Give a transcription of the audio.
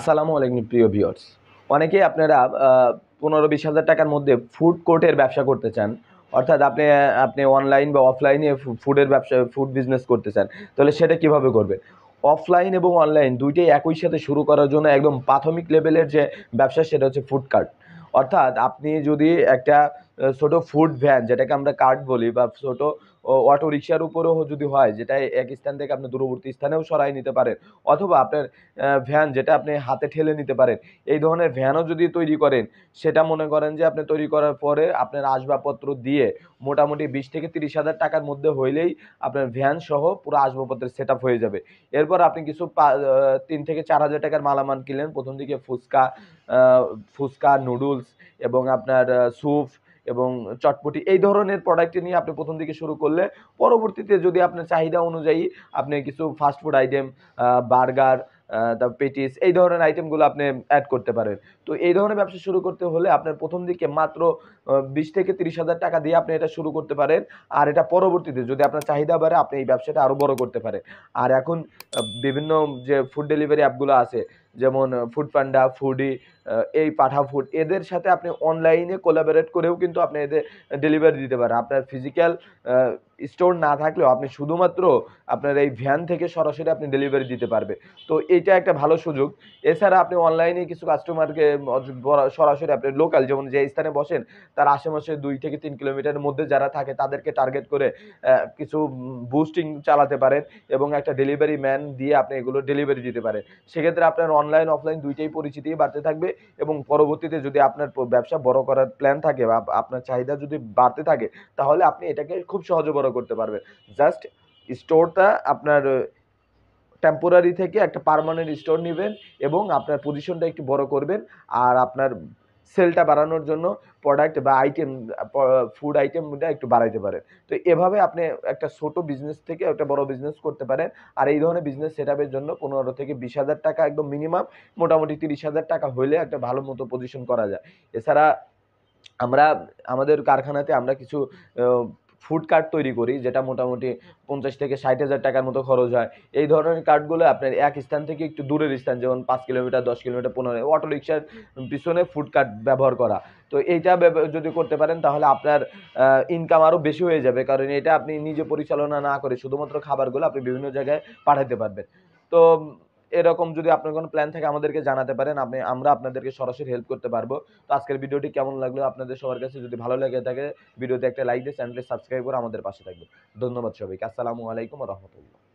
আসসালামু আলাইকুম প্রিয় ভিউয়ার্স। অনেকেই আপনারা ১৫-২০ হাজার টাকার মধ্যে ফুড কোর্টের ব্যবসা করতে চান। অর্থাৎ আপনি আপনি অনলাইন বা অফলাইনে ফুডের ব্যবসা, ফুড বিজনেস করতে চান। তাহলে সেটা কিভাবে করবেন? অফলাইন এবং অনলাইন ২ টাই একই সাথে শুরু করার জন্য একদম প্রাথমিক লেভেলের যে ব্যবসা সেটা হচ্ছে ফুড কার্ট। অর্থাৎ আপনি যদি একটা ছোট ফুড ভ্যান, যেটাকে আমরা কার্ট বলি, বা ছোট অটো রিকশার উপরেও যদি হয়, যেটা এক স্থান থেকে আপনি দূরবর্তী স্থানেও সরায় নিতে পারেন, অথবা আপনার ভ্যান যেটা আপনি হাতে ঠেলে নিতে পারেন। এই ধরনের ভ্যানও যদি তৈরি করেন, সেটা মনে করেন যে আপনি তৈরি করার পরে আপনার আসবাবপত্র দিয়ে মোটামুটি ২০ থেকে ৩০ হাজার টাকার মধ্যে হইলেই আপনার ভ্যান সহ পুরো আসবাবপত্রের সেটআপ হয়ে যাবে। এরপর আপনি কিছু ৩ থেকে ৪ হাজার টাকার মালামাল কিনলেন। ১ম দিকে ফুচকা, নুডলস এবং আপনার স্যুপ এবং চটপটি, এই ধরনের প্রোডাক্ট নিয়ে আপনি ১ম দিকে শুরু করলে পরবর্তীতে যদি আপনার চাহিদা অনুযায়ী আপনি কিছু ফাস্ট ফুড আইটেম, বার্গার, তারপর পেটিস, এই ধরনের আইটেমগুলো আপনি এড করতে পারেন। তো এই ধরনের ব্যবসা শুরু করতে হলে আপনার ১ম দিকে মাত্র ২০ থেকে ৩০ হাজার টাকা দিয়ে আপনি এটা শুরু করতে পারেন। আর এটা পরবর্তীতে যদি আপনার চাহিদা বাড়ে, আপনি এই ব্যবসাটা আরো বড় করতে পারেন। আর এখন বিভিন্ন যে ফুড ডেলিভারি অ্যাপগুলো আছে, যেমন ফুড পান্ডা, ফুডি, এই পাঠা ফুড, এদের সাথে আপনি অনলাইনে কোলাবোরেট করেও কিন্তু আপনি এদের ডেলিভারি দিতে পারেন। আপনার ফিজিক্যাল স্টোর না থাকলেও আপনি শুধুমাত্র আপনার এই ভ্যান থেকে সরাসরি আপনি ডেলিভারি দিতে পারবে। তো এইটা একটা ভালো সুযোগ। এছাড়া আপনি অনলাইনে কিছু কাস্টমারকে সরাসরি আপনি লোকাল, যেমন যে স্থানে বসেন তার আশেপাশে ২ থেকে ৩ কিলোমিটারের মধ্যে যারা থাকে তাদেরকে টার্গেট করে কিছু বুস্টিং চালাতে পারেন এবং একটা ডেলিভারি ম্যান দিয়ে আপনি এগুলো ডেলিভারি দিতে পারেন। সেক্ষেত্রে আপনার অনলাইন অফলাইন ২ টাই পরিচিতি বাড়তে থাকবে এবং পরবর্তীতে যদি আপনার ব্যবসা বড় করার প্ল্যান থাকে বা আপনার চাহিদা যদি বাড়তে থাকে, তাহলে আপনি এটাকে খুব সহজে বড় করতে পারবেন। জাস্ট স্টোরটা আপনার টেম্পোরারি থেকে একটা পার্মানেন্ট স্টোর নিবেন এবং আপনার পজিশনটা একটু বড় করবেন। আর আপনার সেলটা বাড়ানোর জন্য প্রোডাক্ট বা আইটেম, ফুড আইটেমটা একটু বাড়াইতে পারেন। তো এভাবে আপনি একটা ছোট বিজনেস থেকে একটা বড় বিজনেস করতে পারেন। আর এই ধরনের বিজনেস সেটআপের জন্য ১৫ থেকে ২০ হাজার টাকা একদম মিনিমাম, মোটামুটি ৩০ হাজার টাকা হইলে একটা ভালো মতো পজিশন করা যায়। এছাড়া আমরা আমাদের কারখানাতে আমরা কিছু আ ফুড কার্ট তৈরি করি, যেটা মোটামুটি ৫০ থেকে ৬০ হাজার টাকার মতো খরচ হয়। এই ধরনের কার্টগুলো আপনার এক স্থান থেকে একটু দূরের স্থান, যেমন ৫ কিলোমিটার, ১০ কিলোমিটার, ১৫, অটোরিকশার পিছনে ফুড কার্ট ব্যবহার করা। তো এইটা যদি করতে পারেন, তাহলে আপনার ইনকাম আরো বেশি হয়ে যাবে। কারণ এটা আপনি নিজে পরিচালনা না করে শুধুমাত্র খাবারগুলো আপনি বিভিন্ন জায়গায় পাঠাতে পারবেন। তো এরকম যদি আপনার কোনো প্ল্যান থাকে আমাদেরকে জানাতে পারেন। আমরা আপনাদেরকে সরাসরি হেল্প করতে পারবো। তো আজকের ভিডিওটি কেমন লাগলো আপনাদের সবার কাছে? যদি ভালো লেগে থাকে ভিডিওতে একটা লাইক দিয়ে চ্যানেলটি সাবস্ক্রাইব করে আমাদের পাশে থাকবেন। ধন্যবাদ সবাইকে। আসসালামু আলাইকুম ওয়া রাহমাতুল্লাহ।